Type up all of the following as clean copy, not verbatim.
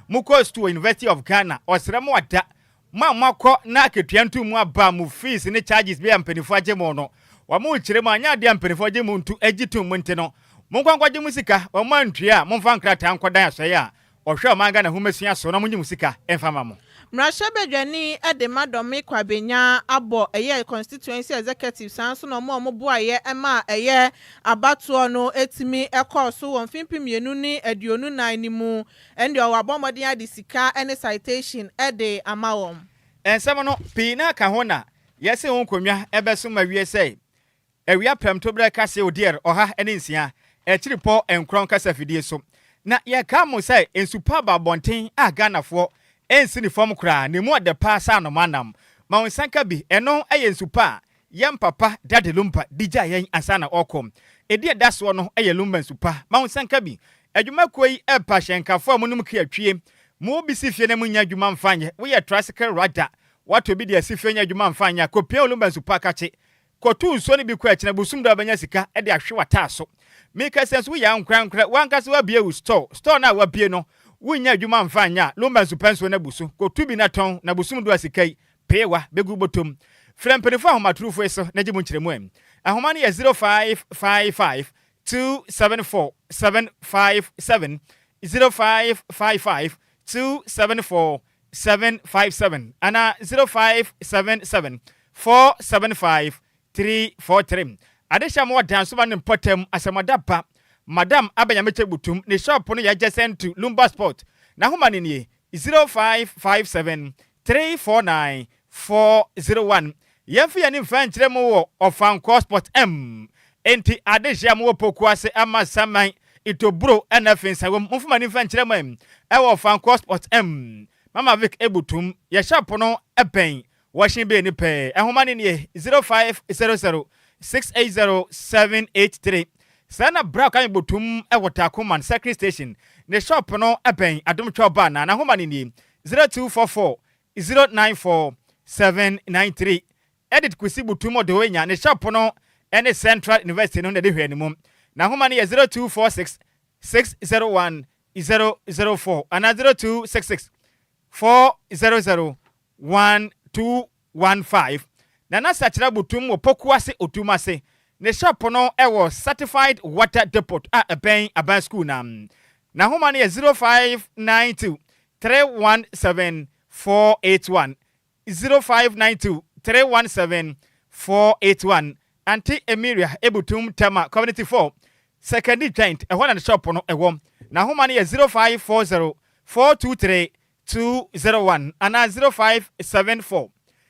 muko stu University of Ghana osere mo ada ma makọ na ketuantu mu aba mu fees ne charges be ampanifo agye mo no wa mo kire mo anya de ampanifo agye mo ntu agitum mo nte no mo kwankwaje musika o ma ntua mo mfa nkrata nkodan asoye a ohwe o ma Ghana humesua so na mo nyi musika emfama mo Mrashabedwani Edemadome Kwabenya abo eye constituency executive sanso no mo boaye ema eye abatuo no etimi ekoso won fimpimienu ni aduonu nan ni mu ende o wabomodin ade sika ene citation ede amawom ensem no pina ka ho na yese ho konwa ebeso mawie sei awia premto bre kase odier oha ene nsia ekiripo enkron kasa fidie so na ye ka mo sei ensupa babonten a Ghanafo ensini fom kra ne mu ade pasa no manam ma wonsanka bi eno aye nsupa yem papa dade Lumba dija yen asana okom edi daso no aye Lumba nsupa ma wonsanka bi adwuma koi epa hyenkafo amunum ka atwie mu bisi fie ne munya adwuma mfanye wo ye tricycle rider wato bi de asifie nya adwuma mfanya kopia Lumba nsupa kache kotu nso ne bi kwa akina busum da banya sika ede ahwe wata so meka sense wo ya nkrankra wankase wa bie wo store na wa bie no wunya adwuma mfanya Lumba nsupa nso na busu kotu bi na ton na busum do asikai pewa begu botom frempenifo ahomaturufo eso na gimu nkyeremu am ahoma ne 0555 274 757 0555 274 757 ana 0577 475 343 adesha mo danso ba ne potem asamadapa Madam Abenyameche Butum ne shop no ya adjacent to Lumba Sport na homa ne nie 0557 349 401 yemfi ya ni mfa nkyere mo wo Ofanko Sport M enti adesha mo pokuase ama saman itobro NFNsa wo mfuma ni mfa nkyere mo em e wo Ofanko Sport M Mama Vic Ebutum ya shop no epen washin be ni pe ehoma ne nie 0500 680783 Sana bra kan botum ewota command secretary station ne shop no epen adom choba na homa ni 0244 094 793 edit kwisi botum odewenya ne shop no ene Central University no de hwe ni mum na homa ni 0246 601 004 ana 0266 400 1215 na na sachira botum opokuase otumase ne shop no ewo certified water depot a eben aban school na homa ne 0592 317 481 0592 317 481 anti Emiria Ebutum Tama community 4 second joint ehona ne shop no ewo na homa ne 0540 423 201 ana 0574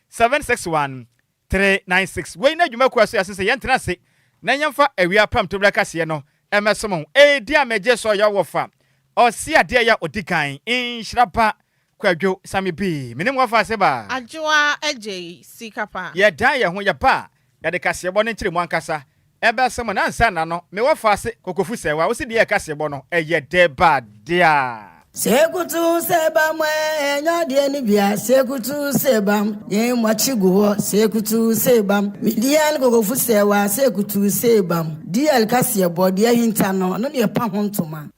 761 396 we na dwuma kwaso asese yentena se na nyamfa awia pam to braka se no emesom di ameje so ya wofa osi ade ya odikan Nhyiraba Kwadwo Sammy bi menim wafa se ba Adjoa Agyei Sikapa ye dan ye ho ye pa ya de kase bo ne nkire mu ankasa ebesem na nsa na no me wafa se kokofu se wa osi de ye kase bo no eye de ba dia Sekutu sebam enyo de ni bia sekutu sebam yen mwachigo sekutu sebam midian gogofu sewa sekutu sebam DL kase body hinta no no ne pa hontoma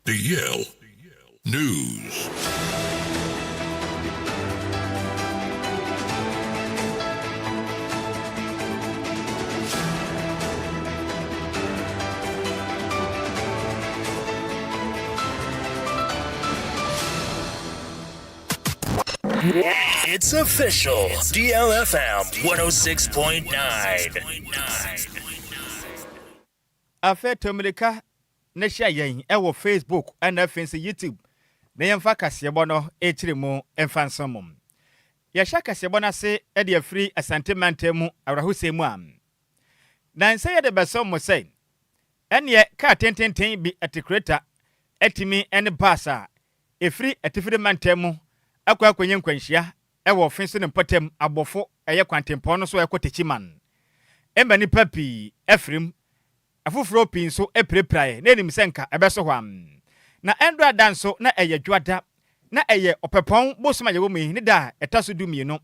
DL News. It's official. DLFM 106.9. Afe Tomelika ne hia yen ewo Facebook and YouTube. Na yemfa kasebo no ekiremu emfansomum. Ya hia kasebo na se e de afri asante mantemu awrahosemu am. Na nse ye de besom mo sei. Ene ka tententen bi atikreta etimi ene basa efri atifiri mantemu akwa kwenye nkwanhia ewo ofenso ne mpatem abofo eye kwantempon no so ekotechiman emba ni papi efrim afufuro pinso epreprae na enim senka ebeso hwam na endra danso na eye dwada na eye opepon bosoma ye womi ni da etaso dumienu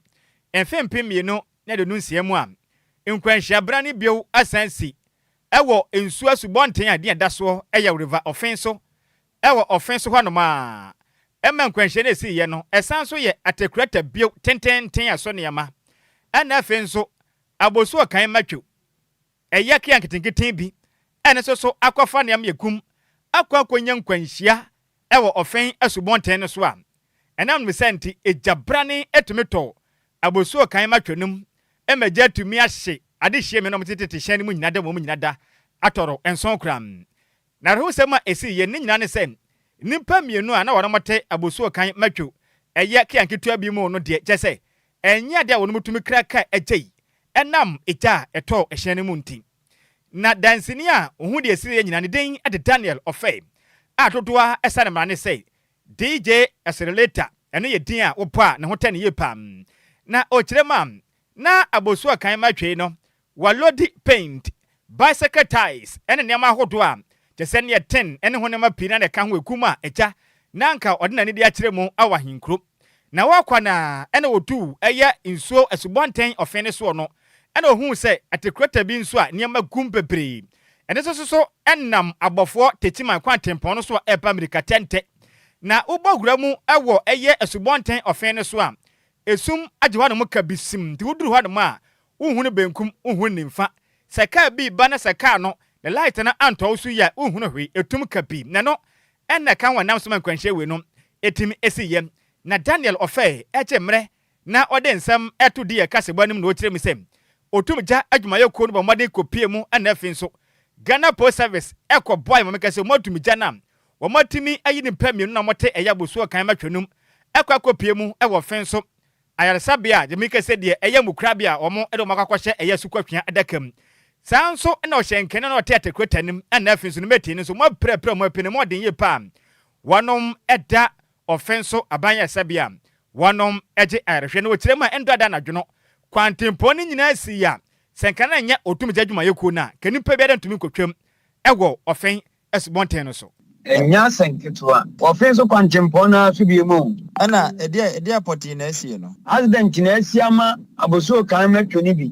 enfempem mienu na de nunsiemu am nkwanhia bra ne bio asansi ewo ensu asubonten ade daso eye river ofenso ewo ofenso hwanoma ɛma nkwanhye ne si ye no ɛsan so ye atekurata bio tenten aso ne yama ɛna afen so aboso kan matwo ɛyɛ kia nketenketen bi ɛne so akɔfa ne yam yekum akwakonya nkwanhyia ɛwɔ ɔfen asubɔnten no so a ɛnam no senti ejabrane etumeto aboso kan matwonum ɛmagya tumi ahye ade hye me no mtetete hye ne mu nyina da mu nyina da atɔro enson kram na rehu sema esi ye ne nyina ne sɛ nipa mienu a na wɔn mote aboso kan matwo ɛyɛ kia nketua bi mu no de kyɛ sɛ ɛnyɛ de a wɔn mutumi kraka agyei ɛnam egya ɛtɔ ɛhye ne mu nti na dansini a ohu de esi ye nyina ne den ade Daniel Ofei a totoa ɛsa ne mane sɛ DJ Accelerator ɛno yɛ din a wopɔ a ne ho tɛ ne yie pam na okyerema na aboso kan matwe no walodi paint bicycle tires ɛne nneɛma ahodo a kyɛ ne 10 ɛne ho nneɛma pii na ne ka ho ekum a ɛgya na nka ɔde na ne de akyerɛ mu awa hinkro na wakwa na ɛne wotu ɛyɛ nsuo asubɔnten ɔfen ne so no ɛne ohun sɛ atekurata bi nso a nneɛma gum bebree ɛne so ɛnam abɔfoɔ tetima kwantempɔn no so a ɛba Amerika tente na ubogura mu ɛwɔ ɛyɛ asubɔnten ɔfen ne so a esum agye hɔ no mu ka bisim de wuduru hɔ no mu a uhunu benkum uhunu nimfa saka bi ba na saka no the light na antɔ so ya uhunu hwe etum ka bi na no ɛna kan wa nam so man kwanhye we no etimi esiyem na Daniel Ofei ɛgye mre na ɔde nsɛm ɛto de yakasebɔ nim na okyerɛ mi sɛm otum gya adwumayɛ ko no ba mɔde kopie mu ana afin so Ghana Post Service ɛkɔ boy mo mekase mo otum gya nam wo matimi ayi ne pamienu na mote ɛya boso kan matwenum ɛkɔ kopie mu ɛwɔ fen so ayaresabia de mekase de ɛya mukrabia ɔmo ɛde ɔmo akɔhye ɛya sukwatwea adakam sanso na ɔhyenkene na ɔte atekwatanim ana afin so no meti ne so mo prɛprɛ mo apene mo den ye pa wanom ɛda ɔfen so abanya sabia wanom ɛgye ayarehwe na wɔkyerɛ ma ɛndo ada nadwono kwantempo ne nyina si ya senkana nya otum gya adwumayɛ ko na kanipa bi ada ntumi kotwam ɛwɔ ɔfen asubɔnten no so enya senketwa ɔfen so kwantempo na so bi mu ana edi apoti na asie no accident na asiama aboso kan matwo ni bi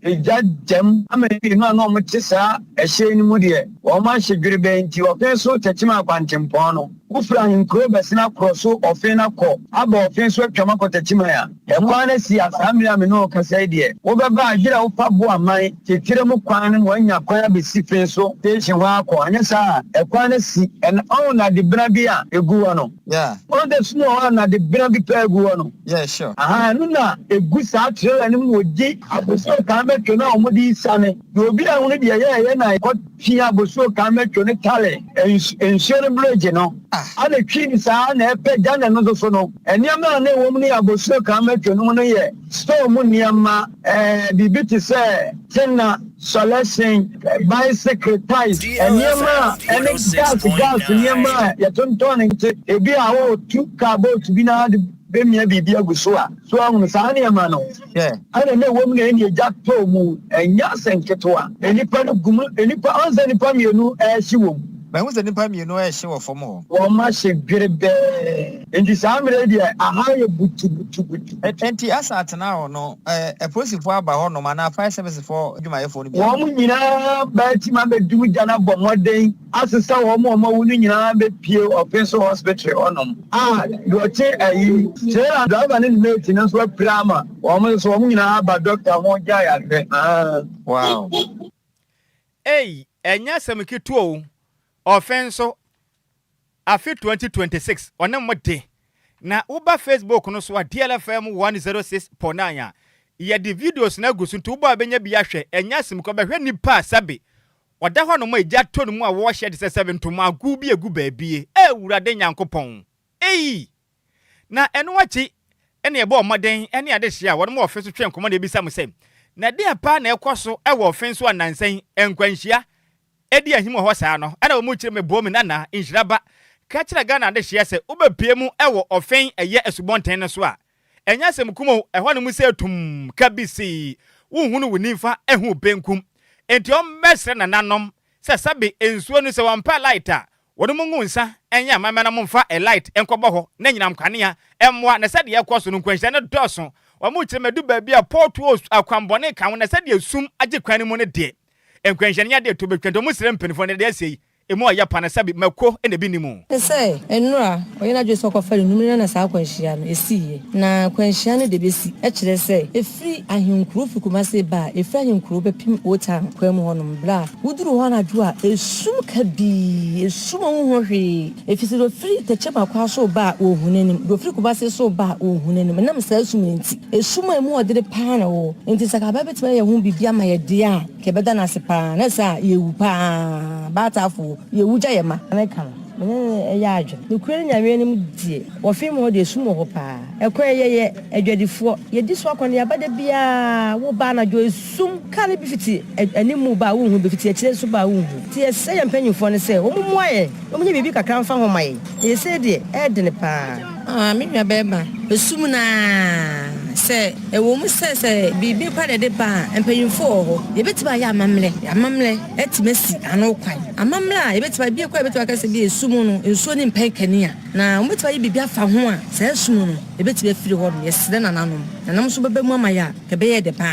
eja jam ama bi no na ɔmo te saa ɛhye ni mu de ɔmo ahye dwerebe nti ɔfen so techima kwantempo no ufra nkro besina kroso ɔfen na kɔ aba ɔfen so atwama kɔ techima ya ɛkwan na si asamiri ame no kasa de wo bɛba agira wo fa bo aman tetire mu kwan no wanya kwan abesi fen so station hɔ akɔ anya saa ɛkwan na si ɛna ɔno na de bra bi a egu hɔ no yeah ɔno de sno ɔno na de bra bi pa egu hɔ no yeah sure no na egu saa trailer ni mu oji aboso kan metwo na ɔmo di sane de obi a hono de yɛ na kɔ tia aboso kan metwo ne tale ensuo bridge no ana twin saa na ɛpɛ gana no so no eniama na ɛwɔ mu ne aboso kan metwo no no yɛ store mu niama bibi te sɛ tenna solution bicycle tires eniama ene gas niama ya tonton nti ebi a wo two car boat bi na de bemia bibi aguso a so ahun saa niama no ana na ɛwɔ mu na eni egya to mu enya senketoa enipa no gumu enipa anza nipa mienu ɛhyi wɔ mu When was the nipa mienu ɛhye wɔ fam hɔ wɔma hye gwerebe enti saa mmerɛ deɛ aha yɛ butu enti asa atena hɔ no apolisifoɔ aba hɔ nom anaa fire servicefoɔ adwumayɛfoɔ no bi wɔn nyinaa bɛtima bɛdum gya no bɔ mmɔden asesa wɔn a wɔwu no nyinaa bɛpie ɔpen so hospital hɔnom deɛ ɔkye kyerɛ driver ne mate no nso apira ama wɔn nso wɔn nyinaa aba doctor ho gya yɛahwɛ wow ɛnya sɛm ketewa offenso afi 2026 on mode na uba Facebook no so a DLFM 106.9 a ye the videos na gusu nto uba benya bi ahwe enya sim ko behwe nipa sabe oda ho no mo eja to no mu a wo hye de 7 to ma gu bi egu baabie ewurade nyankopon na eno achi ene ebe omoden ene ade hye a wo no mo offenso twen komo na ebisa mo sem na de pa na ekoso e wo offenso anansan enkwanhia edi ahim ho saa no ana wo mu kire me bo me nana Nhyiraba ka kire Ghana de hye se obepie mu ewo ofen eye asubonten no so a enya sem kumo ehɔ no mu se tum kabisi wohunu wonifa ehu benkum enti o mesre nananom se sabe ensuo no se wampa light a wono mu ngunsa enya mamana mu mfa a light enkɔbɔ hɔ na nyinam kanea emmoa na sɛ de yɛkɔ so no nkwanhia ne dɔso wo mu kire me du baabi a porto akwambɔne kan na sɛ de sum agye kwan mu ne de enkwanhia ne de to betwento mu sire mpenifo ne de asei emu a yapa na sabi mako ene bi nimu say enura oye na dweso ko fari numina na sa kwanhia no esiye na kwanhia no de besi e kire say efri ahinkuro fikuma se ba efri ahinkuro be pim wota kwam honom bla wuduru ho na Adjoa esum ka bi esum ho hwe efisiro fri te cheba kwa so ba ohunanim do fri kuba se so ba ohunanim nam sa esum nti esum emu odere pa na wo nti saka ba betima ye hu bibia ma ye de a ke beda na se pa na sa ye wu pa ba tafo ye wuja ye ma na kan ya adwo no kwere nyawe nim die wo fi mo de sum ho pa ekwe ye adwadifo ye di so akon ya bada bia wo ba na jo sum kale bi fiti animu ba wo hu bi fiti akire so ba wo hu ti ye se ye mpanyufo ne se wo mu aye wo mu bibi kakra mfa ho mai ye se de e de ne pa me nwa beba esum na se e wo mu se bibi kwa de ba mpanyufo ho ye betiba ya amamle etimesi ano kwan amamle ye betiba bi kwa betiba ka se bi esum no enso ni mpankania na wo betiba ye bibi afa ho a se esum no ye betiba firi ho no ye sede na nanom na nam so beba mu amaya ke be ye de pa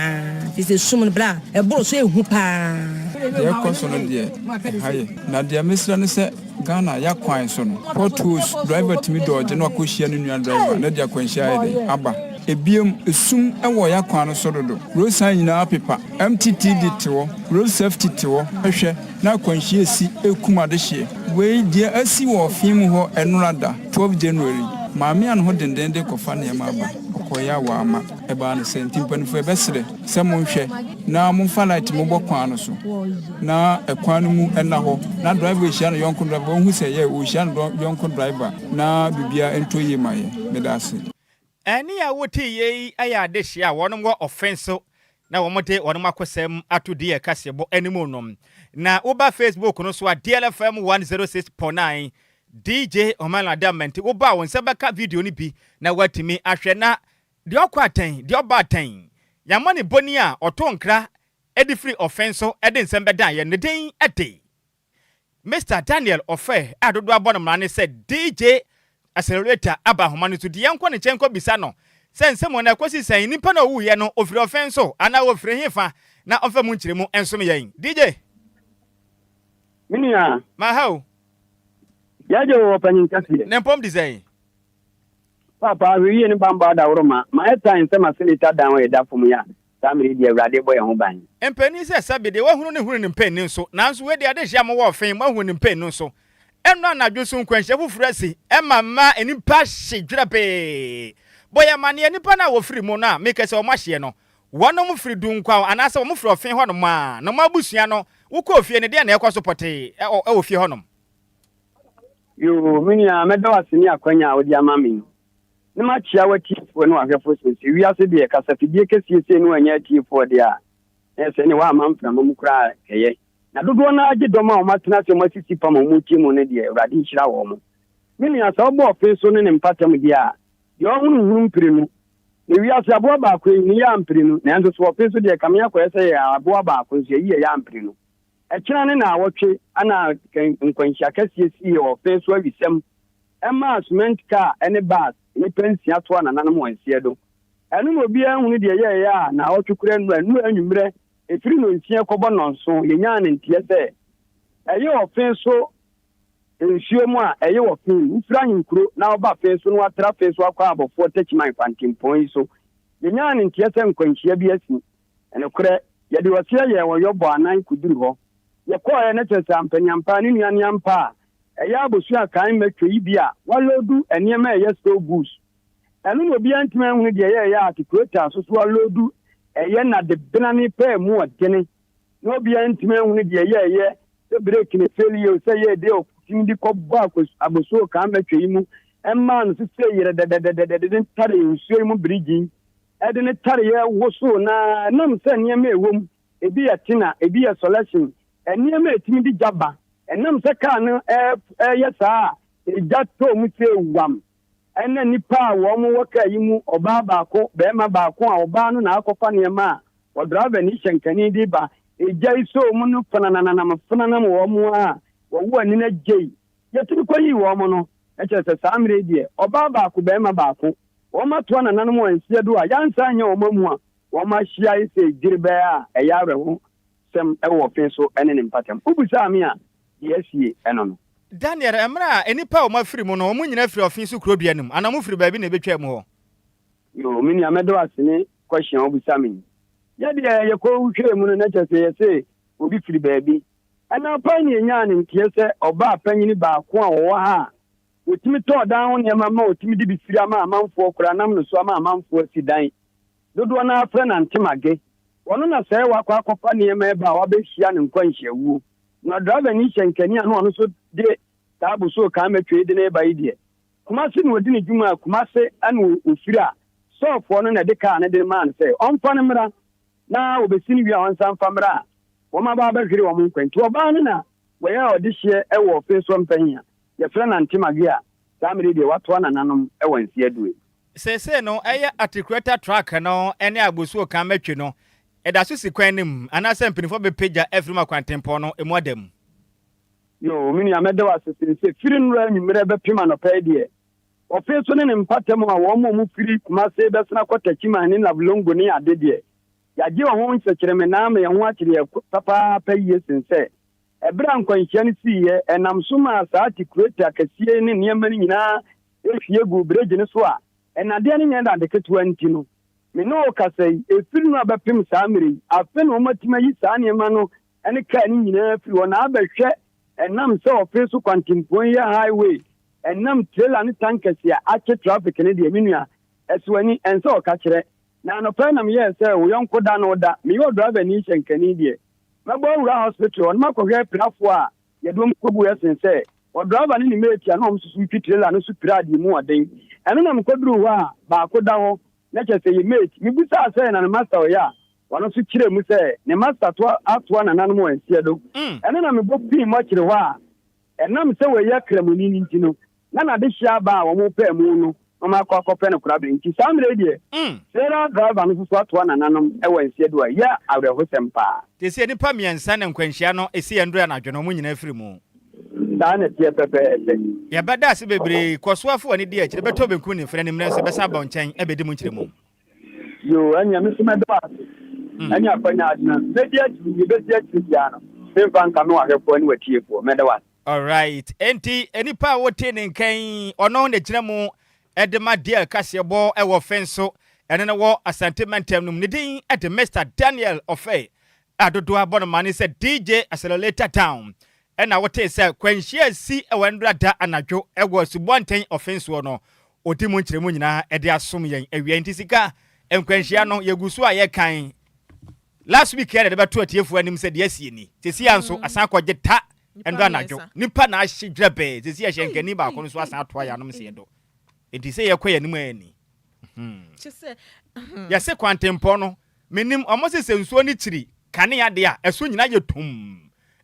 fi se esum no bra e boro so ehu pa ye konsono de haye na de mesra no se Ghana ya kwan so no potus driver timi doje no akohia no nua driver na de akwanhia de aba ebiem esum ewo ya kwan no so dodo road sign nyina pepa MTTD tewo road safety tewo hwehwe na akwanhia si ekumade hye we die asi wo fim ho enurada 12 January maame an ho dendende kofa na yama aba okoya wa ama eba na senti mpanfo ebesere se monhwe na monfa light mo bokwan no so na ekwan no mu ena ho na driver hia no yonko driver ohu se ye o hia no yonko driver na bibia entoye maye medase eni ya woti ye aya de hia wonom go offense na womote wonom akosem atodi e kasebo enimu nom na uba Facebook no so a DLFM 106.9 DJ Omala Diamante wo ba won se beka video ni bi na watimi ahwe na de okwaten de obaten yamane boni a otonkra edi free offense edi nsem beda ye ne den ede Mr Daniel Ofe adodo abono mrane said DJ accelerator aba homa no to de yanko ne chenko bisa no sense mo na kwasi san nipa na owu ye no ofiri offense ana ofiri hefa na ofa mu nchiremu enso me yen DJ minia ma how yaje wo panyin kasi nempom design papa wiye ni bamba da woroma ma etan se ma senator dan we da fom ya samiri di awrade boy ho ban empani se sabe de wahunu ne hunu ne mpani nso nanso we de ade hia mo wo fen mahunu ne mpani nso eno anadwo so nkwanhye fufurasi emama enipa hye boya mane enipa na wo firi mu na make se o mahye no wonom firi dunkwa anase wo mo firi ofen ho no ma no mabusua no wo ko ofie ne de na ekwaso pote e wo fie ho no yo minia medawase ni akwanya odi amami ne ma chia watifo no ahwefo sisi wi ase de kasafidie kesiese no anya atifo de a ese ne wa amamfra mamukra keye na dodo na age doma o matena se masisi pa mamuti mu ne de awrade nhira wo mo minia sa obo ofenso ne mpatam de a yo hunu mpire no ne wi ase abo ba akwa ni ya mpire no na nso so ofenso de kamya kwa ese ya abo ba akwa so yi ya mpire no ekira ne na awotwe ana nkwanhia kesiesi ofenso awisem ema cement car ene bus ni pensi ato na nanam wansie do enu no bia hunu de ye ya na otwukura nu anwumre efiri no nsie kobo nonso yenya ne ntie se eye ofenso ensuo mu a eye ofin ufra hinkuro na oba fenso no atra fenso akwa abofo techiman kwantimpon so yenya ne ntie se nkwanhia bi asi ene kure ye de wasia ye wo yobo anan kuduru ho ye ko ye ne tese ampanyampa ni nuaniampa eya abosua kan metwe ibia walodu eniema eye so goods enu no bia ntime hu de ye ya curating so walodu eye na de benani pe mu odene no bia ntime hu de ye the break ne failure say ye de okindi ko ba ko abosuo kan metwe imu emma no se yere de tare nsuo mu bridge ede ne tare ye woso na nam se niema ewom ebi ya tina ebi ya selection eniema etimi di jaba enam se ka no yesa ejato mu se wam ene nipa wo mu waka yimu oba baako bema baako a oba no na akofa niema o driver ni hyenkani di ba ejai so mu no fanana wo mu a wo wo ani na jei yetiri ko yi wo mu no eche se samre die oba baako bema baako wo mato na nanam wansie do a yansa anya wo mamu a wo ma hia ise girbe a eya reho sem ewo fen so ene ne mpatam ubusa mi a yes ye eno Daniel emra enipa o mafiri mu no o munyina firi ofin so kuro bianum ana mu firi baabi na betwa mu ho yo mini amedo asene question obusa me ya de ye ko hwe mu no na chese ye se obi firi baabi ana pani enya ne ntie se oba apanyini ba ko a wo ha otimi to dan ho ne mama otimi de bi firi ama amanfo kura nam no so ama amanfo sidan dodo na afra na ntemage wono na se wakwa akofa ne ma ba wa be hia ne nkwanhyiawu na driver ni hyenkani anu ono so de tabu so ka metwe de na ba ide kuma se no odi ne dwuma kuma se anu ofiri a so fo no na de ka ne de man se onfa ne mra na obesini wi a onsan fa mra wo ma ba ba hwere wo mun kwanti oba ne na we ya odi hye e wo fe so mpanya ye fra na ntemage a samiri de wato na nanom e wansi aduwe sese no eye articulator track no ene agbosu ka metwe no eda so sikwan nim ana se mpinifo be page every kwantempo no emu adam yo mini ameda wa sesiri se firi nura nyimere be pima no pa de o fe so ne mpatem a wo mo firi kuma se be sna kwata chima ni na blongo ni ade de ya je ho nsekere me na me ho akire papa pa yie sense ebra nkwanhia ni siye enam so ma sa articulate akasie ni niam ni nyina efie gu bridge ni so a enade ni nyenda de ketu anti no me no ka sei efiri no abapim saa miri afe no matima yi saa niam no ene ka ni nyina firi wona abahwe enam se ofisu kwantimpon ya highway enam trailer ni tankers ya ache traffic ni de minua eswani ense o ka kire na no pa nam ye se wo yonko da no da me yo driver ni hyenkani de mabo wura hospital on makohwe prafo a ye dom kobu esense o driver ni mate na omsusu pi trailer no supira di mu oden eno na mkoduru ho a ba ko da ho na chese ye mate mi busa se na master o ya wano su kire mu se ne master to atwa na nanu mo ensie do eno na me bo pi mo kire ho a enam se we ya kramuni ni ntino na de hia ba wo mo pa mu no ma akọ ne kura bi nti samre die sera driver no so atwa na nanu e wa ensie do ya awre ho sempa te se nipa miensa na nkwanhia no esi endro na adwono mu nyina firi mu da na tie pepe ya bada se bebre kosoafo ani die akire beto benku ne frɛ ne mne so besa ba nkyɛn e bedi mu nkyire mu yo anya me sema do anya panya adna be dia ti be dia ti ya no se banka no ahefo ani watie fo me da wa all right enti enipa wote ne nkan ono ne gyina mu edema DL kasebo e wo fenso ene ne wo asante mantem num ne din at Mr Daniel Ofe adodo abon mane se DJ Accelerator Town ena wote se kwanhia si e wandra da anadwo e wo subonten offense no odi mu nkyeremu nyina e de asom yen awia ntisika enkwanhia no yegusu a ye kan last week here de beto atiefu anim se de asie ni tesi anso asan kogye ta endo anadwo nipa na ahye dwebe tesi a hyenkani ba ko no so asan to ya no se do enti se yekoye nimu ani chese ya se kwantempo no menim omo se nsuo ni chiri kane ya de a eso nyina ye tum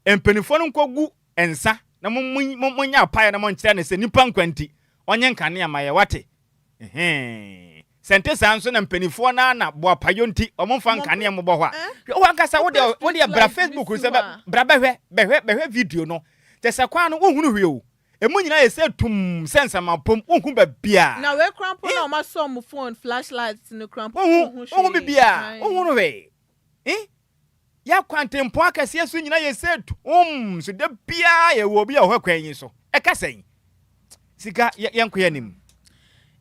empenifo no nkogu ensa na munya apaye na monkyere ne se nipa nkwanti onye nkane ya maye wate sente sanso na mpenifo na bo apayo nti omomfa nkane ya mbo hwa wo ankasa wo de bra Facebook se bra behwe video no tesa kwa no wohunu hwe o emu nyina ye se tum sense mapom wohu ba bia na we crampo na ma so mo phone flashlights no crampo wohu bia wohunu hwe ya kwantempo akase so nyina ye se so de bia ye wo bia ho kwanyin so e kasen sika yenkoya nim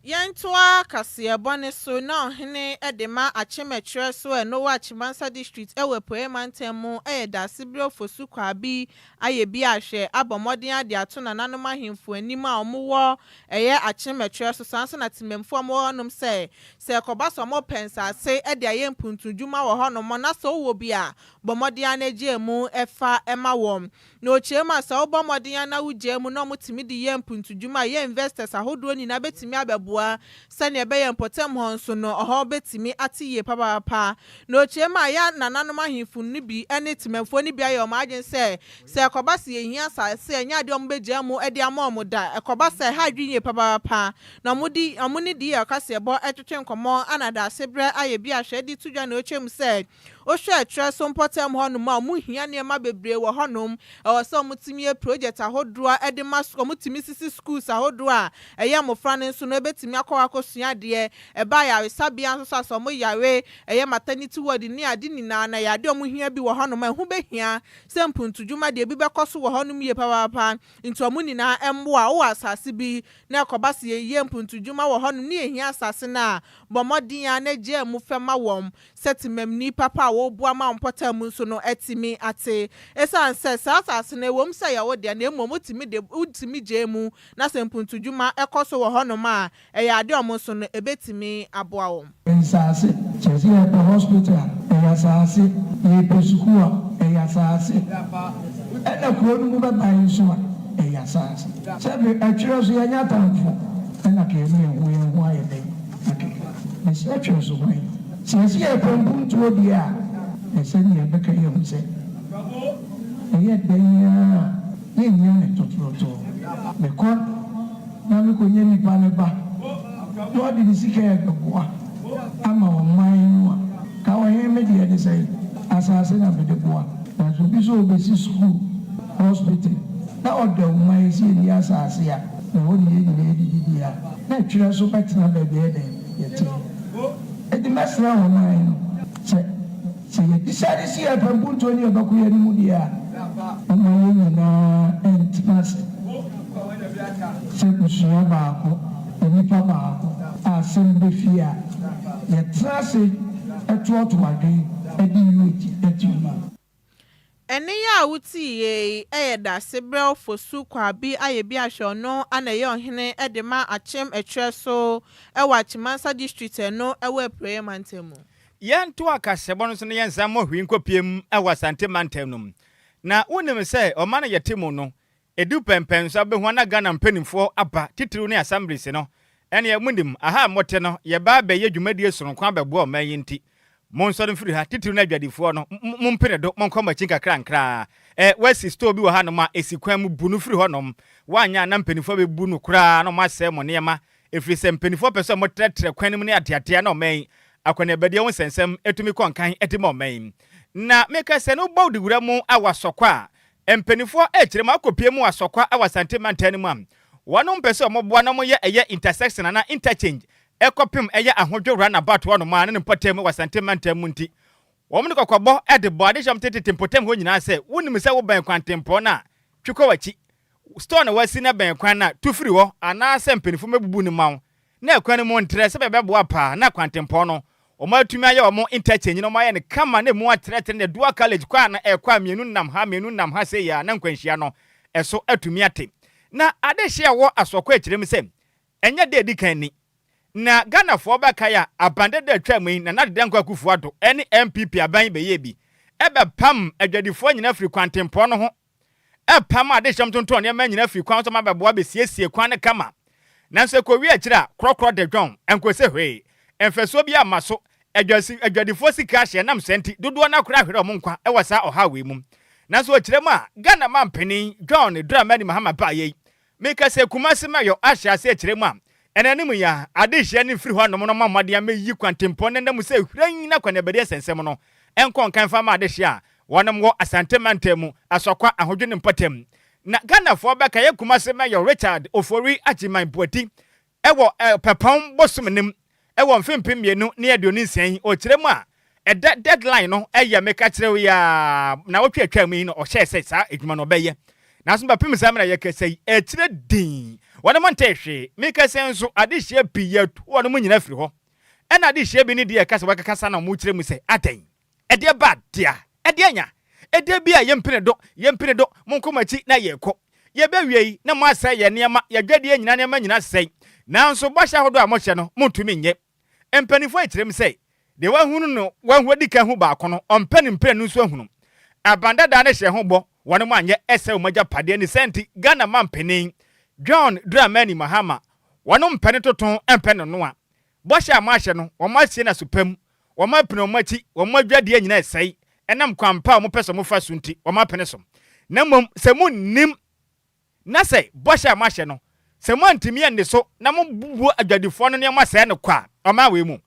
Yantoa kase bone so na hene edema achemechre so e no wa Chimansa district e we poemantemu e da sibrio fosu kwabi aye bi ahwe abomoden ade ato na nanom ahemfo anim a omowo eye achemechre so sanso na timemfo mo honom se kobaso mo pensase e de aye mpuntudwuma wo honom na so wo bi a bomoden anagie mu efa ema wom na ochema sa obomoden na wuje mu no mutimi de ye mpuntudwuma ye investors ahodo ni na betimi abebo sani ebe ye mpotem honso no oho betimi atiye papa no ochema ya nananom ahemfo ni bi ene timemfo ni bi ayo ma agen se ekobase ye hia sase enya de ombegya mu ede amom da ekobase ha dwinye papa na amuni di akase bo etwetwe nkomo anada sebre aye bi ahwe di tudwa na ochem se o hwe tre so mpotem honum a mu hia ne ma bebre wo honum e so mutimi project ahodoa e de masko mutimi sisi schools ahodoa eye amofra ne nso no ebetimi akosua de e ba ya resabia nso so mo yare eye maternity ward ni ade nina na ya de omu hia bi wo honum ehu behia se mpuntudwuma de bi bekoso wo honum ye papa nto omu nina embo a wo asase bi na ekobase ye mpuntudwuma wo honum ni ehia asase na bomodin ya na je mu fema wom setimem ni papa wo bua ma mpotam nso no etimi ate esan se asase na wom se ya wo de na emom utimi je mu na se mpuntudwuma ekoso wo honum a eya ade omo so no ebetimi aboa wom ensase chesi e hospital eya sase e pesukua eya sase na kuonu mu baba nso a eya sase sebe atwero so ya nyatamfo na ke mu enhu aye de okay esi atwero so hwan chesi e pampuntu odi a ese ni e beka ye hu se eye de ya ni nyane totroto me ko na me ko nyeni pa me ba no di ni sike e gboa ama o man no ka o he me de de say asase na be de boa na so bi so be school hospital na o de man si ni asase a na o ni di ya na twira so betina be be de yete e di mesra o man no se ye disade si e pambunto ni ba ku ye ni mu dia o man ni na entmas se kusuya ba ko ni papa assemble fia ye trase etuotu ade edi yuti etuma ene ya wuti ye da sebrel fosu kwabi ayebi ahwe no anaye ohene edema achem etwe so ewa chimansa district no ewa prayer mantemu yanto akasebo no so ne yensa mo hwi nkopiem ewa sante mantemnum na wonim se o man yetemu no edu pempen so be ho na Ghana mpanimfo aba titiri ne assemblies no ene ya mundim aha mote no ye ba be ye dwumadie soronko abebo o man yinti monso no firi ha titiri na adwadifo no mompere do monkoma chinka krankra wasi store bi wo ha no ma esikwan mu bunu firi ho nom wanya na mpanimfo be bunu kra no masɛ mo nema efiri sɛ mpanimfo pɛsɛ mo tretre kwan mu ne ateatea na o man akwane bade wo sensem etumi konkan etimo man na meka sɛ no bawdi wura mu awasokwa empanifo ekire makopie mu asokwa awasante mantani mu am wono mpese omoboa no moye eye intersection na interchange ekopim eye ahodwora na bat wono ma ne potem wasante mantani mu nti wom ne kokobo ede body jam tete potem ho nyina sɛ wonim sɛ wo ban kwantempo na twekɔ wachi store na wasi na ban kwan na tufiri ho ana sɛ mpanifo mebubu ne mawo na ekwan mu ntre sɛ bebeboa pa na kwantempo no omatumi aye omo interchange no maye ne kama ne mu atretre ne dual college kwa na ekwa mienu nam ha se ya na nkwanhia no eso atumi ate na adehye wo asokwa ekirem se enye de edikan ni na Ghana fo baka ya abande de atwam na na de nkwa kufu ado ene MPP aban beye bi ebe pam adwadifo nyina firi kwantempo no ho pam adehye mtonto ne ma nyina firi kwan so mabeboa be siesie kwan ne kama nanso ko wi akira krokro de dwon enkose hwe emfeso bi amaso adwadifo sika hye nam senti dodo na kora hwere omonkwa ewasa ohawe mu nanso akirem a Ghana mampeni John Dramani Mahama baye meka se kumase mayo ahye ase akirem a enanim ya adehye ne firi ho no no mamade ameyi kwantempo ne ndam se hwiran na kwana bede sensem no enkon kan fa ma adehye a wonom wo asante mantemu asokwa ahodwene mpatem na Ghana fo beka ye kumase mayo Richard Ofori Ajiman Boti ewo pepon bosumnim ewo mfempem mienu ne adonisen o kirem a deadline no eye meka kire ya na wotwa atwam yi no o hye se sa edwuma no beye na so bapem sa mra ye kesei ekire din wona montehwe meka senso adehye piye wona mo nyina firi ho ena adehye bi ne de kasa wakakasa na mo kire mu se aten ede bad dia ede anya ede bia yempene do monkomachi na yeko ye bewie na mo asɛ ye niema ye dwadie nyina niema nyina sɛi nanso bɔhya hodo a mo hye no montumi nye empanifo ekirem sɛ de wahunu no wahudi ka hu ba kono ompanimpre no so ahunu abanda da ne hye ho bɔ wone mo anye ɛsɛ omaja pade ne senti Ghana mampeni John Dramani Mahama wone mpene toton empene no a bɔhya ma hye no wo ma hye na supam wo ma pene omachi wo ma dwadie nyina sɛi enam kwampa mo pɛso mo fa sunti wo ma pene so na mom sɛ mo nim na sɛ bɔhya ma hye no sɛ mo antimi ande so na mo bubu adwadifo no ne ma sɛ ne kwa o ma we mu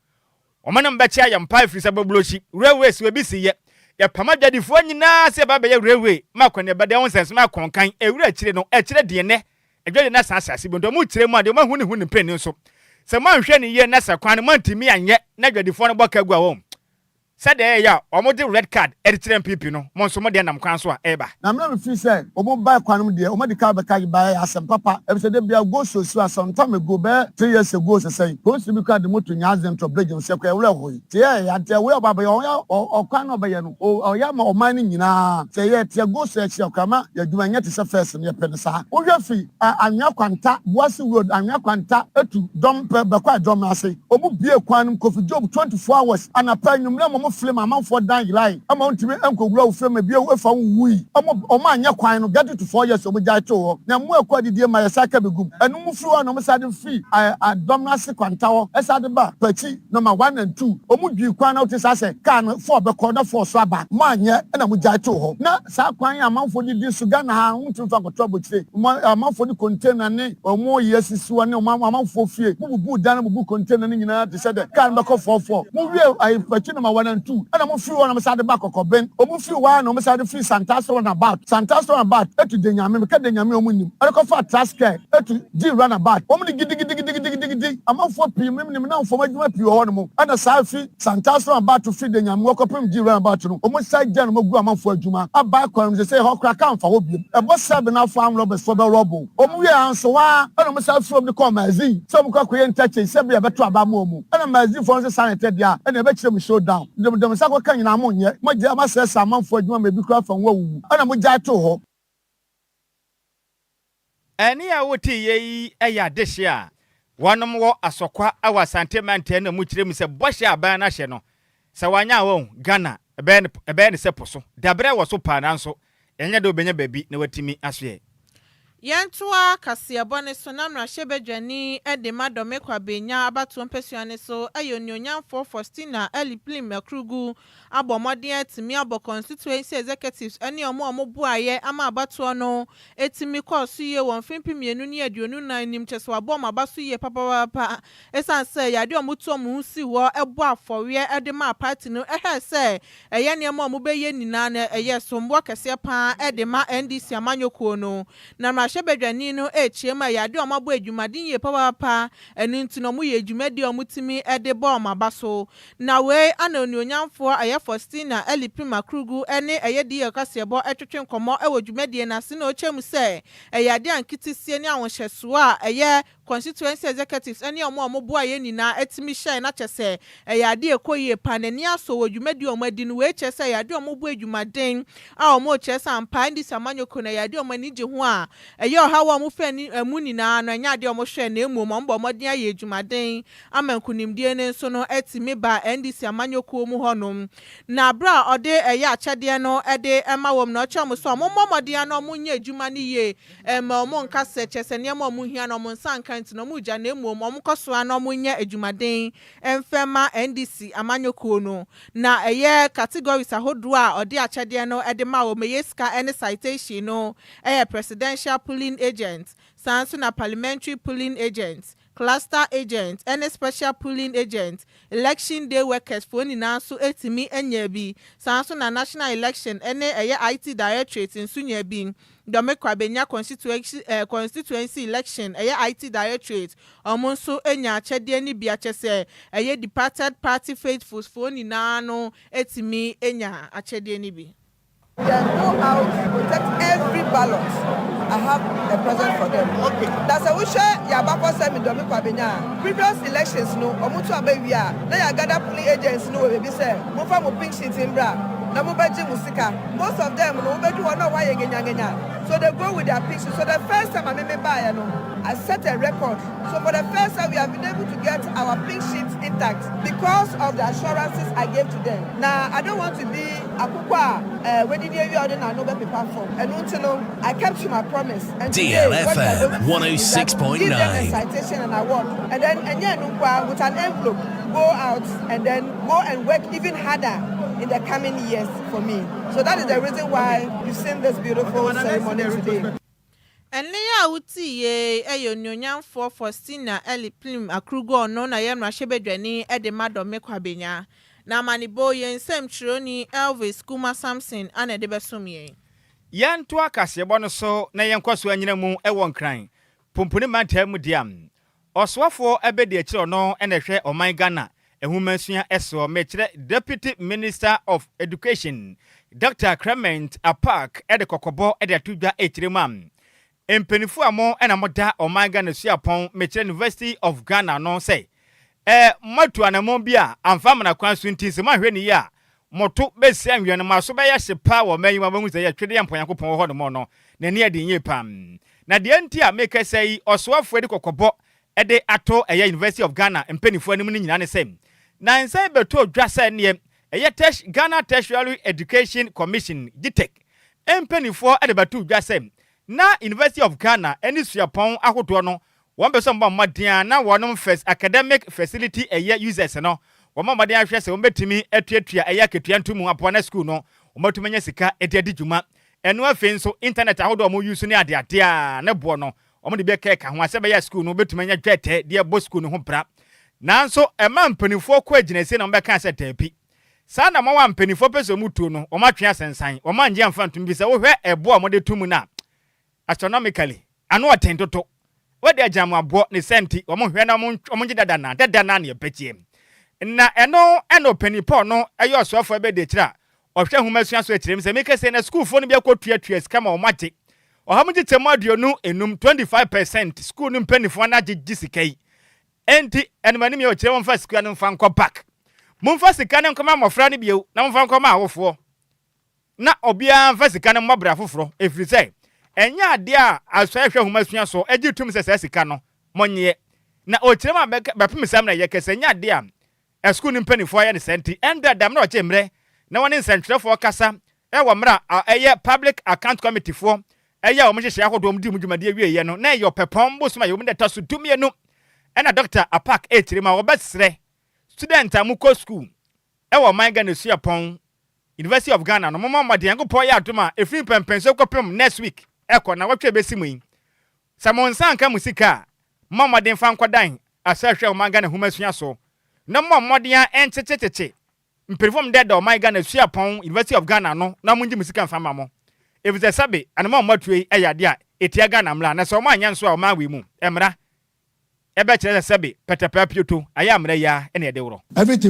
omanam ba chia yam pa free sabablochi railway so bi si ye ya pamadwadifo nyina se ba be ye railway makone ba de won sense ma konkan ewura chire no e chire de ne edwede na sasase bo ndo mu chire mu ade ma huni pen nso se man hwe ne ye na sakwan man timi anye na dwadifo no boka gua won said ya omode red card editor MPP no monso mo de nam kwan so a eba na me fi say omo buy kwanum de omo de ka be ka buy asem papa e say de bia go so some time ago be 3 years ago say go so bi ka de moto nya azem to bridge se kwa wura hoyi te ya te we baba o kwan no be ye no o ya ma o man ni nyina te ye te go so e chi okama ya duma nya te se first ne pe ne sa o hwe fi anya kwanta boase road anya kwanta etu dom pe be kwa dom ase omo bie kwanum kofi job 24 hours anapa nwumre flame amanfo dan yilai ama ntimi enkogura wo flame bia wo fa wui omo anya kwan no get to 4 years omo jai to na mu akwa didie ma yesaka begum enu mu fru no mo sade free adomnase kwanta wo esade ba pachi number 1 and 2 omo dwi kwan na wote sase car no 4 be corner 4 so aba ma anya na mo jai to ho na sa kwan amanfo didi su Ghana ha ntimi fa koto bochire amanfo ni container ne omo yesisi ne amanfo fie bubu dan bubu container ne nyina te sade car be ko 44 mo wie ai pachi number 1 and 2 and I'm free one of the back of Ben. I'm free one of the free Santaso about to the Yami, because the Yami Omuni. I go for task to D run about. Only dig. I'm out for premium now for my pure animal. And a side free Santaso about to feed the Yam walk up him D run about to almost side general Guama for Juma. A back when they say how crack out for Obium. A boss 7 hour farm robbers for the robbo. Omuya answer why I don't myself from the commerce. Some Korean touches, Sabia Betraba Momo. And a mazin for the sanitary and a vegetable showdown. Sako kan na mo nye mo je ma sesa amanfo adwuma me bi kra fa nwa wu ana mo ja to ho eni a woti yi eya dehye a wonom wo asokwa awa santemante na mu kire mi se bohye aban na hye no se wanya wo Ghana ebe ne se poso dabre wo so pa nanso enye de obenya babi na watimi asoe Yentua kasiabone so na mrahebedwani ede madome kwabenya abatu mpesuane so ayonionyanfo Faustina Eliplim Makrugu abomode etimi abo constituency executives ani omo buaye ama abatu no etimi kosu ye won fimpimienu ni aduonu na nim cheso abom abasu ye papa esanse yade omutu omusi wo ebo afowe ede ma party no ehese eye ne omo beye nina na eye sombo kese pa ede ma NDC amanyoko no na Shebedwani no echiema yade omabo adwumadin ye papa enu ntino mu ye adwumadi omutimi ede bom abaso na we ana onyonyamfo aye Faustina Eliplim Makrugu ene eye die kasebo etwetwe nkomo ewo adwumadi na se na ochemu se yade ankitisie ne awonhyeso a eye constituency executives ene omo bo aye nina etimi hye na chese yade ekoye panani aso adwumadi omadi no we chese yade omo bo adwumadin a omo chese ampa ndi samanyoko na yade omani je ho a eyo hawa mu fani emuni na anya de omo hwe na emu mo mbo modin aye adwumaden amankunimdie ne nso no etimi ba NDC amanyoko mu honom na bra ode eya achede no ede ema wom na ocho mo so mo modin no mo nya adwuma ni ye ema mo nka se chese ne mo hia no mo nsanka nti no mo gya na emu mo koso no mo nya adwumaden emfema NDC amanyoko no na eye categories ahodo a ode achede no ede ma wo meyeska any citation no presidential polling agents, Sansuna parliamentary polling agents, cluster agents, any special polling agents, election day workers for any so etimi enyebi, Sansuna national election, any IT directorate in Sunyebi, Domekwabenya constituency election, IT directorate, omonso enya chede ni biachese, departed party faithfuls for any no etimi enya achede ni bi. They go out to protect every ballot. I have a present for them. Okay. That's a wish Nhyiraba Kwadwo Sammy Domi Kwabenya. Previous elections no, omutu abewia. Na ya gather polling agents no we be say. Mo fa mo pink sheet imbra. Na mo beji musika. Most of them no beji wona wa yegenya. So they go with their pink sheet. So the first time I made buy I set a record. So for the first time we have been able to get our pink sheets intact because of the assurances I gave to them. Now I don't want to be akukwa when did you order na no be paper form. And until I kept to my promise. And DLFM 106.9. Give them a citation and award. And then with an envelope go out and then go and work even harder in the coming years for me. So that is the reason why you've seen this beautiful ceremony today. Enya wuti ye eyo nyonyamfo Faustina Eli Plim akrugo no na ye mrahebedwani de madome kwabenya na manibo ye nsem chironi Elvis Kuma Samson ana de besomye yanto akasebo no so na yenkwaso anyina mu ewon kran pompuni mantam diam oswafo ebedi akiro no na hwe oman Ghana ehumasua eso mekire Deputy Minister of Education Dr. Clement Apak ede kokobo ede atudwa ekiremam empenifu amo na moda oman Ghana suapon mekire University of Ghana no say matu anamon bia amfam na kwanso ntise mahwe ni ya moto besi anwe no maso be ya hyepa wo manyi mabangu say ya twede yampon yakopon ho no mo no na ne ade nye pam na de anti a make say oswafo ede kokobo ede ato University of Ghana empenifu anim ni nyina ne say na nsa beto dwa say ne Ghana Tertiary Education Commission GTEC empenifu ede beto dwa say na University of Ghana eni suapon ahodo no one person ba madian na wonom first academic facility users no wo madian hwe se wo betimi atuatua ketua ntumu apona school no wo matumanya sika edi djuma eno afi nso internet ahodo mo use ni ade a na bo no wo de be ka ho ase be ya school no betumanya dwete de bo school no ho pra nanso ema mpanifo ko aginese na mbeka ase tapi sa na ma mpanifo peso mutu no wo matwe asensan wo manje amfa ntum bi se wo hwe ebo a mo de tumu na astronomically anu atentoto wadi ajamu abo ni senti omo hwe na omo dada na ne pechie na eno penipo no eyo sofo ebe de kira ohwe humasua so ekirem se make say na school fo no bia kotua skama o mate ohamji temadio nu enum 25% school no penifo na gisikai enti enmani mi o kire won fa school no fa nko back mumfa sika ne nkoma mofra ne bieu na mumfa nkoma awofo na obia mfa sika ne mmabra foforo efiri say enya ade a aso ehwe humasua so egi tum se sika no monye na o kirema bepemsam na ye kese enya ade a school ni mpanifo ya ne senti enda dam na o chemre na woni nsentwerefo kasa wo mra eye public account committee fo eye o mhyehyɛ ahodo mdi mudwumade awie ye no na ye opepom bosuma ye mde taso tumie no ena Dr. Apak ekirema wo besre student amuko school wo man Ghana suapon University of Ghana no mama made yankopɔ ya adoma efiri pempenso kopem next week eko na watwe besimu yi samonsa nka musika mama den fa nkwadan asahwe o man Ghana humasua so na mama ya enchechecheche mperform dead o man Ghana suapon University of Ghana no na munji musika mfa mamo if the sabe and mama tue eyade a etia Ghana mla na so manya nso a man we mu emra everything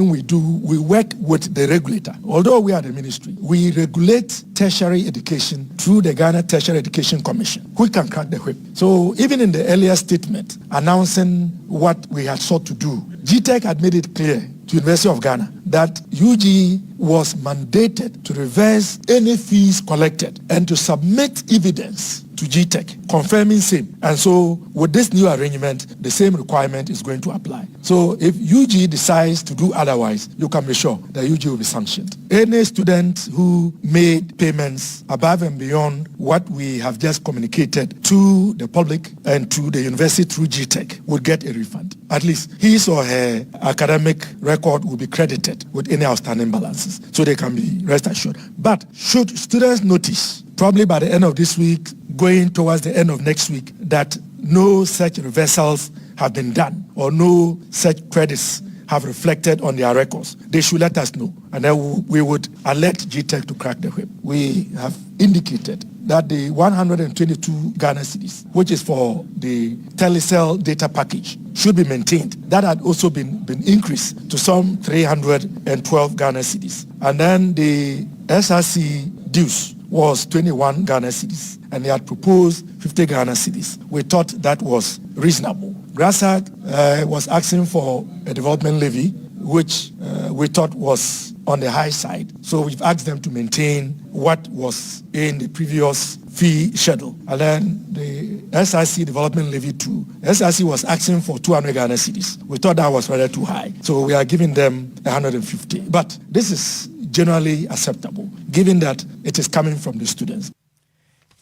we do, we work with the regulator. Although we are the ministry, we regulate tertiary education through the Ghana Tertiary Education Commission, who can crack the whip. So even in the earlier statement announcing what we had sought to do, GTEC had made it clear to University of Ghana that UG was mandated to reverse any fees collected and to submit evidence to GTEC confirming same. And so with this new arrangement, the same requirement is going to apply. So if UG decides to do otherwise, you can be sure that UG will be sanctioned. Any student who made payments above and beyond what we have just communicated to the public and to the university through GTEC will get a refund. At least his or her academic record will be credited with any outstanding balances, so they can be rest assured. But should students notice, probably by the end of this week, going towards the end of next week, that no such reversals have been done or no such credits have reflected on their records, they should let us know, and then we would alert GTEC to crack the whip. We have indicated that the 122 Ghana cedis, which is for the telecell data package, should be maintained. That had also been increased to some 312 Ghana cedis. And then the SRC dues was 21 Ghana cedis, and they had proposed 50 Ghana cedis. We thought that was reasonable. GRASAG was asking for a development levy, which we thought was on the high side. So we've asked them to maintain what was in the previous fee schedule. And then the SRC development levy too. SRC was asking for 200 Ghana cedis. We thought that was rather too high. So we are giving them 150. But this is generally acceptable, given that it is coming from the students.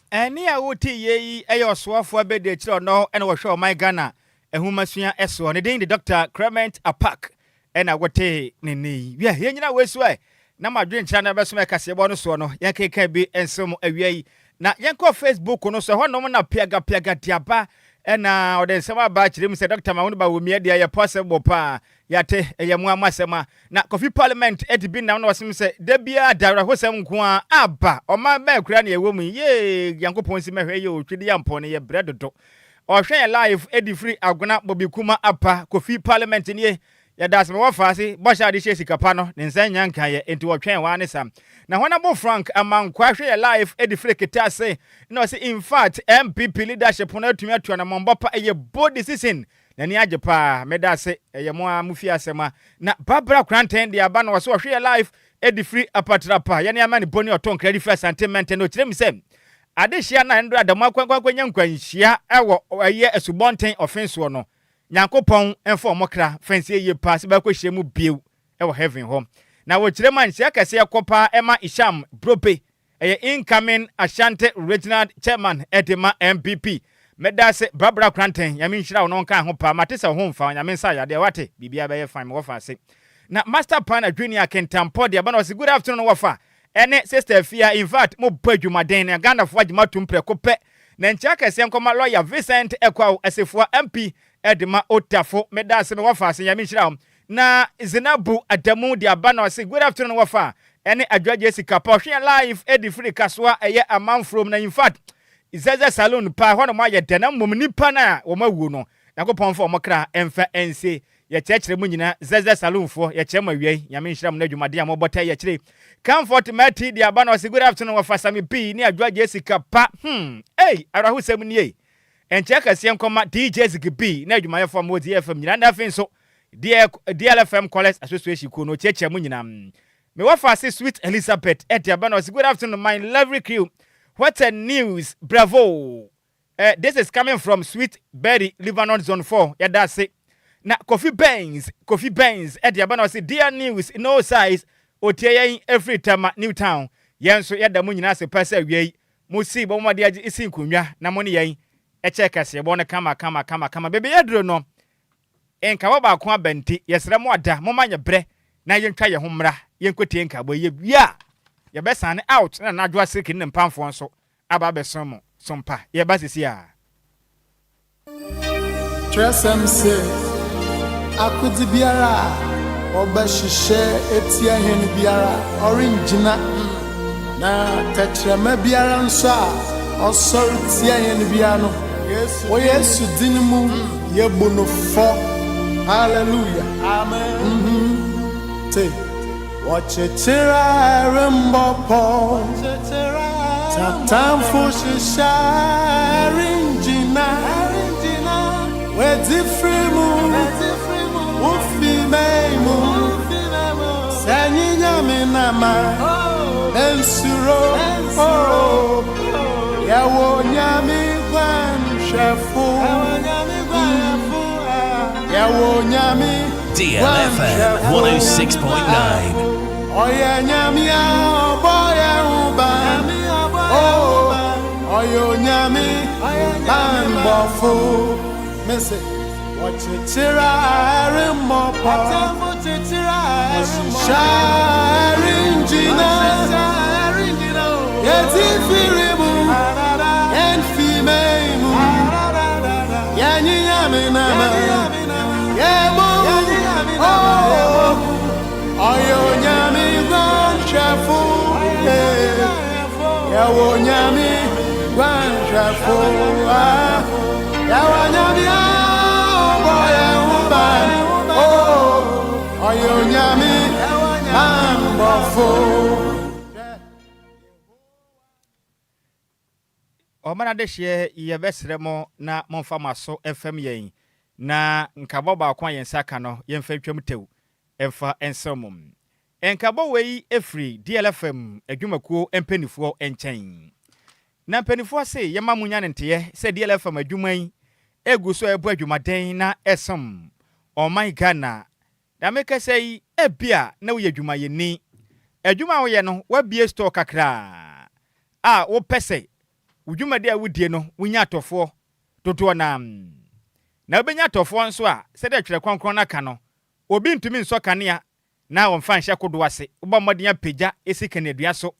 Any awuti ye ayo swafo abede chiro no ena wo hwe my Ghana ehumasua eso ne den the Dr. Clement Apak ena wote nini wi ye nyina wesu na madwen chana beso me kase bo no so no ya keka bi ensom awiai na yenko Facebook no so honom na piaga diaba na ode nsema ba kyerem se Dr. Mahunu ba wo mia dia ye possible pa yate ye mu amasema na Coffee Parliament edibi na no wasim se da bia dawra hosem nko a aba o ma ba kura na ye wo mu ye yankopon si mehwe ye otwidi yampon ye bredodo o hwe ye live edi free agona bobikuma apa Coffee Parliament ni ya das me wafase Adjoa Agyei Sikapa no ne nsanya nkan ye enti wo twen wa ne sam na Honorable Frank amankwa hwe ye live edifre ketase na say in fact MPP leadership no atumi atua na mombopa eye bold decision na ni ajepa medase eye mo amufi asema na Barbara Kranten de aba no so hwe ye live edifre apatrapa ye ne amani boni oton credit first sentiment no kirem sem adehia na ndo adamu kwankwankwanya nkwanhia ewo eye asubonten offense wo no Nyankopon enfo mokra fancy ye pass ba ko hyemu bieu e wo heaven home na wo kire man sia kase yakopa ema isham brope incoming Ashanti regional chairman edema MPP medase Barbara Kranten yami nhira wo no nka ho pa matesa ho mfa yami nsa ya de wate bibia be fine wo fa se na master plan junior kentampo de aba no good afternoon wo fa ene sister Fia in fact mo badwumaden na Ghana fo agima tumprɛ kopɛ na ncha kase nkoma lawyer Vincent Ekwa asefo MP edema otafo medase me wafa se yami nhira na Zinabu Adamu de aba no say good afternoon wafa ene Adjoa Agyei Sikapa hwe live edi free kaswa eye aman from na in fact Zaza salon pa hono ma ye dena mom nipa na wo mawu no yakopon fo mokra emfa ense ye chekere mu nyina Zaza salon fo ye chema wiei yami nhira na dwumade amobota ye kire comfort mati de aba no say good afternoon wafa Sammy B ni Adjoa Agyei Sikapa arahu sem ni ye enche kase nkoma DJ Zigby na adwumaye fo mo DLFM nyina na fin so DLFM College Association ko no cheche mu nyina me wafa se Sweet Elizabeth etiaba no good afternoon my lovely crew. What a news, bravo. This is coming from Sweet Berry, Lebanon Zone 4. Yeah, that's it. Now, Coffee Beans, etiaba no say dear news, no size, otie every time at Newtown. Yanso yada mu nyina se pese wiei. Musi bo mo de isi nkunwa na mo ne yen. Eche kase bo ne kama bebe yadro no. Enka wa ba ko abenti yesre mo ada mo manya bre na yentwa ye ho mra yenkotie enka bo ye bia ye be sane out na Adjoa Sik ne mpamfo nso aba be somo sompa ye ba sisi a Tresem se akudi biara oba hihye etia hen biara original na tetrema biara nso a osori tia hen biara no Yesu dinimu ye bonofo. Hallelujah. Amen. Say, watch it, Rembo, Time for sharing Gina, where the free moon, Woofy Maymoon, Sanya Minama, and Suro, Yawo Yami Gwan, Shafu. DLFM 106.9. Oya nyami oboya uba. Oyo nyami ambofu. Mese wachitira remopo. Sharingina. Yeti firimu and female. Yani nyami nama. Oyo nyami gwanchafu yawo nyami gwanchafu yawo nyami boya uba oyo nyami ambofu Omana de hye ye besremo na monfama so FM yen na nkabo ba kwa yensaka no yemfa twam tew emfa ensomum enkabo wei efri DLFM adwumakuo empenifuo enchen na empenifuo se yema munya nte se DLFM adwuman egu so ebu adwumaden na esom oman Ghana da meka sei ebia na wo adwuma ye ni adwuma wo ye no wabie store kakra wo pese udwumade a wudie no wunya atofo toto na obenya tofo nso a se de twere kwankron na ka no obi ntumi nso kanea na won fa nhye kodo ase uba modenya pagya esi kanadua so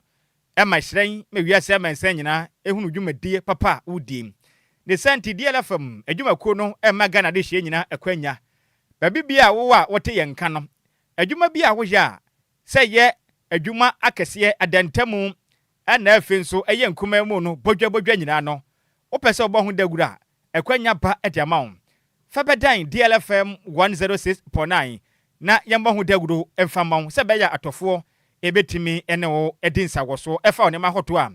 ma hyerɛn me wiase ma nsa nyina ehunu dwumadie papa udim ne santi DLFM adwumako no ma Ghana de hye nyina akwanya babi bia wo a wote yenka no adwuma bia wo ya sɛ yɛ adwuma akɛseɛ adantamu ana afi nso ɛyɛ nkuma mu no bodwa nyina no wopɛ sɛ wobɔ ho dagura akwanya ba ɛde ama wo fa bɛdan DLFM 106.9 na yɛmbɔ ho daguro ɛmfa ma wo sɛ bɛyɛ atɔfoɔ ebetimi ene wo edinsa woso efa one ma hoto a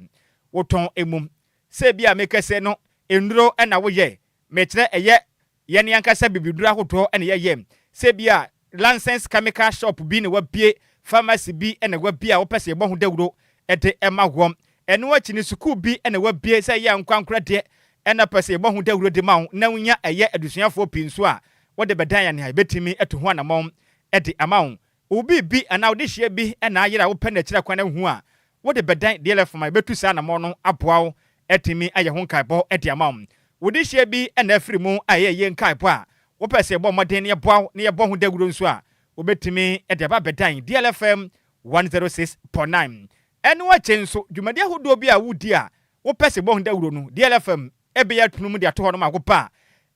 woton emum se bia mekese no enduro na wo ye mekyere eye ye ne yankasa bibidura hoto ene ye se bia license chemical shop bi ne wabie pharmacy bi ene wabie a wo pese bo ho dawuro ede ema hom ene wachi ne school bi ene wabie se ye nkwankora de ene pese bo ho dawuro de ma wo na wunya eye adusuafo pinso a wo de bedan ya ne ha betimi eto ho anamom ede ama Ubi bi ana odi hye bi na ayira wo pɛ na kyerɛ kwan hu a wo de bedan DLFM betu sa na mo no aboa etimi aye ho nkaebo edi amam wo de hye bi na afiri mu aye ye nkaebo a wo pɛ sɛ bɔ moden ne boa ne bɔ ho daguro nso a wo betimi edi ba bedan DLFM 106.9 enu wa chenso dwumade ahodo bi a wudi a wo pɛ sɛ bɔ ho daguro no DLFM ebe ya tunum de ato ho no ma wo pa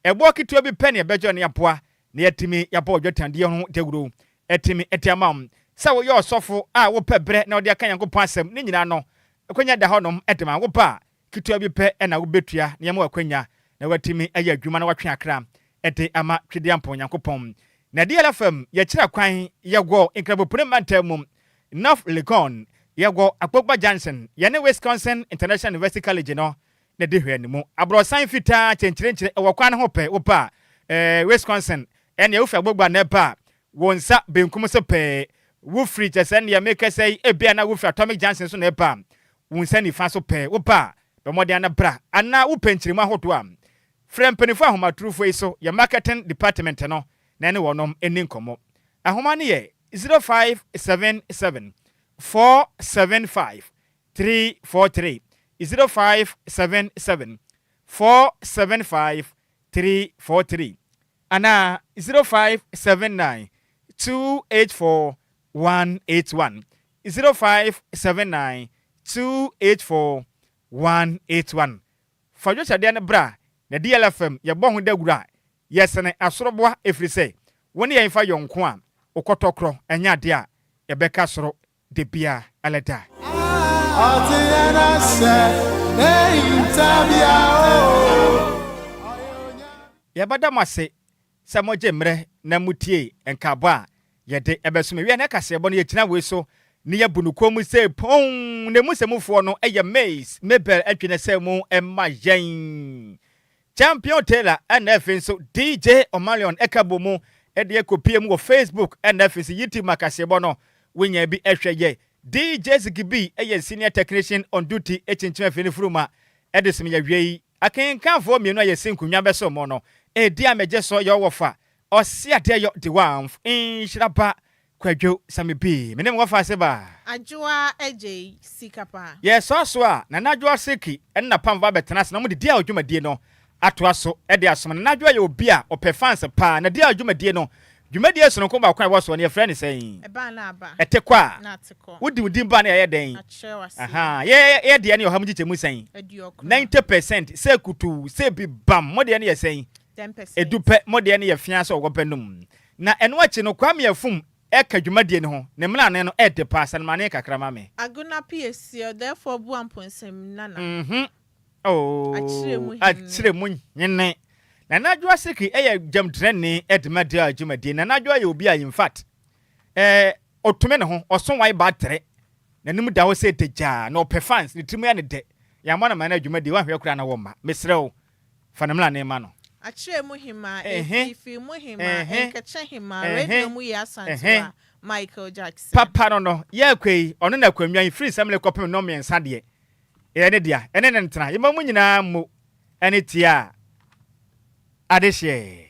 ebo kito bi pɛ ne bejo ne aboa ne etimi ya bɔ dwetande ho daguro etimi etiamam sa wo yo sofo a wo pebre na wo de aka Yankopon asem ni nyina no akwanya da honom etima wo pa kitua bi pe na wo betua na yam akwanya na watimi aya adwuma na watwe akra ete ama twede ampo Yankopon na DLFM ya kira kwan ye go Incredible Primantamum North Legon ye go Akpogba Johnson ye ne Wisconsin International University College no na de hwe ni mu abrosan fita chenchirenchire wo kwan ho pe wo pa Wisconsin ene wo fa Akpogba na pa wonsa benkum se pe wo free chesen ya make say ebia na wo free Atomic Johnson so na pa wonsa ni fa so pe wo pa be modern na bra ana wo penchirima hoto am frem penifo ahoma trufo so ya marketing department no na ne wonom eni nkomo ahoma ne ye 0577 475 343 0577 475 343 ana 0579 284-181 0579 284-181 Fajo chade na bra na DLFM ye bo ho dagura yesene asoroboa efrise woni ye mfa yonko a okotokro enya de a ye beka soro de bia aleta ye bada mase samoje mre na mutie enkabo a yede ebesume wi na kasebo no yekina we so ne yabunukom se pon ne musemufo no eye maze mebel atwene se mu emma yen champion taylor NF so DJ Omalion ekabomu ede ekopie mu wo Facebook NF so YouTube makasebo no wenya bi ehweye DJ Zigibi eye senior technician on duty echinchime fenifuruma ede sum ya wiei akenkanfo mienu aye sinkunwa beso mo no edi ameje so yo wofa osia de yo de one Nhyiraba Kwadwo Sammy B menem wofa se ba Adjoa Agyei Sikapa yes so a na Adjoa Seki na pamva betena na mo de dia adwumadie no atoa so e de asom na Adjoa ye obi a opefans pa na dia adwumadie no dwumadie so no ko ba kwa wo so ne friend say e ba na aba etekwa na teko wodi ba na ye den aha ye de ne yo hamji chemu say 90% se kutu se bi bam mo de ne ye say 10% edupe modern ye fia so ogopenum na eno achi no kwame afum eka dwumadie ne ho ne mla ne no ede pa sanmane kakrama me aguna PSC therefore bu amponsem nana oh achire mu nyene na Adjoa Seki eye jam trene edemade adwumadie na Adjoa ye obi a in fact otume ne ho oson wai ba tere na nim da wo se teja na opefans ne timu ya ne de ya mona ma na adwumadie wa hwe kura na wo ma mesrew fa ne mla ne ma no achire muhima efi muhima enkeche hima radio mu ya santua Michael Jackson papa no ye kwei ono na kwanwan free samle kopem no mensa de ye ne dia ene ne ntena ye mamu nyina mu ene tia adehye